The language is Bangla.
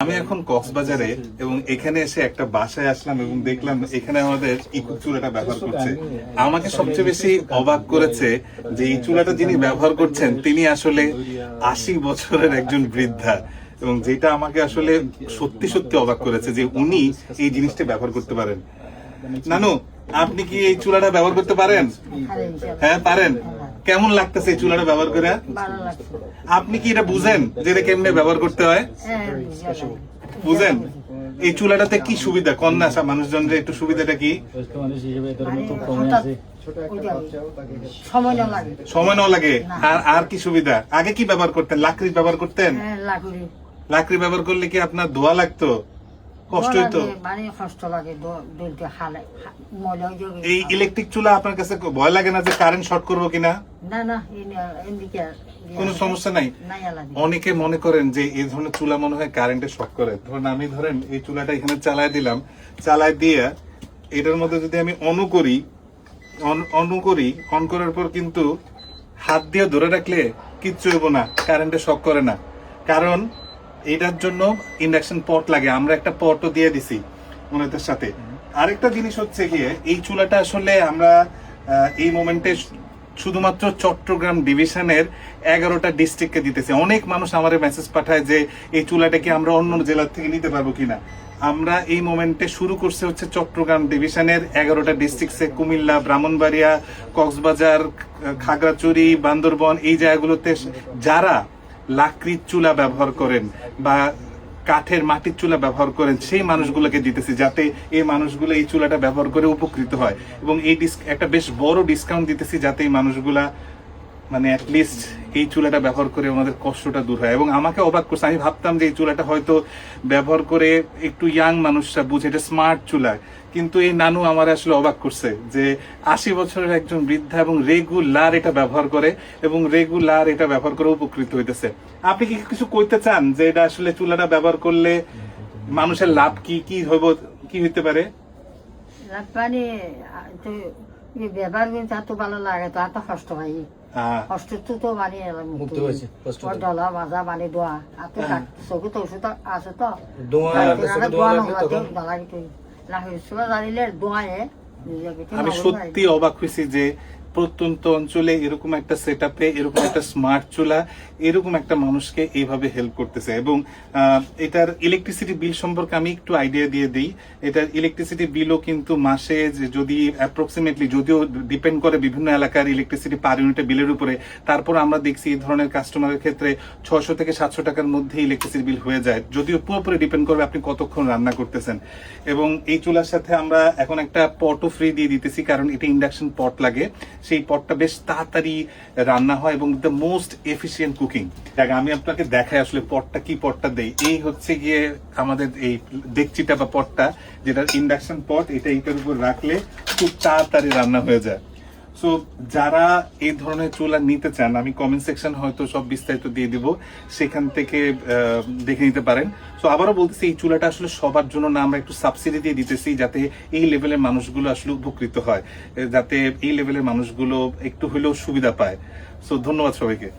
আমি এখন কক্সবাজারে এবং এখানে এসে একটা বাসায় আসলাম এবং দেখলাম এখানে আমাদের ইকুক চুলাটা ব্যবহার করছে। আমাকে সবচেয়ে বেশি অবাক করেছে যে এই চুলাটা যিনি ব্যবহার করছেন তিনি আসলে ৮০ বছরের একজন বৃদ্ধা, এবং যেটা আমাকে আসলে সত্যি সত্যি অবাক করেছে যে উনি এই জিনিসটা ব্যবহার করতে পারেন। নানু, আপনি কি এই চুলাটা ব্যবহার করতে পারেন? হ্যাঁ পারেন। কেমন লাগতেছে এই চুলাটা ব্যবহার করে? আপনি কি এটা বুঝেন যে এটা কেমনে ব্যবহার করতে হয়? বুঝেন? এই চুলাটাতে কি সুবিধা? কন্যা আসা মানুষজনের একটু সুবিধাটা কি? সময় না লাগে। আর কি সুবিধা? আগে কি ব্যবহার করতেন? লাকড়ি ব্যবহার করতেন? লাকড়ি ব্যবহার করলে কি আপনার ধোয়া লাগতো? কষ্ট হইতো? এই ইলেকট্রিক চুলা আপনার কাছে ভয় লাগে না যে কারেন্ট শর্ট করবো কিনা? কোনো সমস্যা নাই। অনেকে মনে করেন যে এই ধরনের চুলা মনে হয় কারেন্টে শর্ট করে। ধরেন আমি এই চুলাটা এখানে চালায় দিলাম, চালায় দিয়ে এটার মধ্যে যদি আমি অন করার পর কিন্তু হাত দিয়ে ধরে রাখলে কিচ্ছু হইব না, কারেন্টে শক করে না। কারণ এটার জন্য ইন্ডাকশন পট লাগে। আমরা একটা পটও দিয়ে দিছি ওনাদের সাথে। আরেকটা জিনিস হচ্ছে গিয়ে এই চুলাটা আসলে আমরা এই মোমেন্টে শুধুমাত্র চট্টগ্রাম ডিভিশনের 11টা ডিস্ট্রিক্টকে দিতেছে। অনেক মানুষ আমারে মেসেজ পাঠায় যে এই চুলাটাকে আমরা অন্য জেলার থেকে নিতে পারবো কিনা। আমরা এই মোমেন্টে শুরু করছে হচ্ছে চট্টগ্রাম ডিভিশনের 11টা ডিস্ট্রিক্টসে, কুমিল্লা, ব্রাহ্মণবাড়িয়া, কক্সবাজার, খাগড়াছড়ি, বান্দরবন, এই জায়গাগুলোতে যারা লাকড়ির চুলা ব্যবহার করেন বা কাঠের মাটির চুলা ব্যবহার করেন সেই মানুষগুলোকে দিতেছি, যাতে এই মানুষগুলো এই চুলাটা ব্যবহার করে উপকৃত হয়। এবং এই একটা বেশ বড় ডিসকাউন্ট দিতেছি যাতে এই মানুষগুলা মানে অ্যাটলিস্ট এই চুলাটা ব্যবহার করে আমাদের কষ্টটা দূর হয়। এবং আমাকে অবাক করছে, আমি ভাবতাম যে এই চুলাটা হয়তো ব্যবহার করে একটু ইয়াং মানুষরা বুঝে এটা স্মার্ট চুলা, কিন্তু এই নানু আমার আসলে অবাক করছে যে ৮০ বছরের একজন বৃদ্ধা এবং রেগুলার এটা ব্যবহার করে এবং রেগুলার এটা ব্যবহার করে উপকৃত হইতেছে। আপনি কি কিছু কইতে চান যে এটা আসলে চুলাটা ব্যবহার করলে মানুষের লাভ কি কি হইব, কি হইতে পারে? লাভ মানে ব্যবহার করতে এত ভালো লাগে, তো এত কষ্ট হয় কষ্ট তো মানে ডলা মাজা মানে দোয়া এত চকু তো ওষুধ আছে তো আমি সত্যি অবাক হয়েছি যে প্রত্যন্ত অঞ্চলে এরকম একটা সেটআপে এরকম একটা স্মার্ট চুলা এরকম একটা মানুষকে এইভাবে হেল্প করতেছে। এবং এটার ইলেকট্রিসিটি বিল সম্পর্কে আমি একটু আইডিয়া দিয়ে দিই। এটার ইলেকট্রিসিটি বিলও কিন্তু মাসে যদি অ্যাপ্রক্সিমেটলি, যদিও ডিপেন্ড করে বিভিন্ন এলাকার ইলেকট্রিসিটি পার ইউনিটের বিলের উপরে, তারপর আমরা দেখছি এই ধরনের কাস্টমারের ক্ষেত্রে 600 থেকে 700 টাকার মধ্যে ইলেকট্রিসিটি বিল হয়ে যায়, যদিও পুরোপুরি ডিপেন্ড করবে আপনি কতক্ষণ রান্না করতেছেন। এবং এই চুলার সাথে আমরা এখন একটা পটও ফ্রি দিয়ে দিতেছি, কারণ এটা ইন্ডাকশন পট লাগে। সেই পটটা বেশ তাড়াতাড়ি রান্না হয় এবং দ্য মোস্ট এফিসিয়েন্ট কুকিং। আমি আপনাকে দেখাই আসলে পটটা কি পটটা দেই। এই হচ্ছে গিয়ে আমাদের এই ডেকচিটা বা পটটা, যেটা ইন্ডাকশন পট, এটা এটার উপর রাখলে খুব তাড়াতাড়ি রান্না হয়ে যায়। সো যারা এই ধরনের চুলা নিতে চান, আমি কমেন্ট সেকশন হয়তো সব বিস্তারিত দিয়ে দিব, সেখান থেকে দেখে নিতে পারেন। সো আবারও বলতেছি, এই চুলাটা আসলে সবার জন্য না, আমরা একটু সাবসিডি দিয়ে দিতেছি যাতে এই লেভেলের মানুষগুলো আসলে উপকৃত হয়, যাতে এই লেভেলের মানুষগুলো একটু হলেও সুবিধা পায়। সো ধন্যবাদ সবাইকে।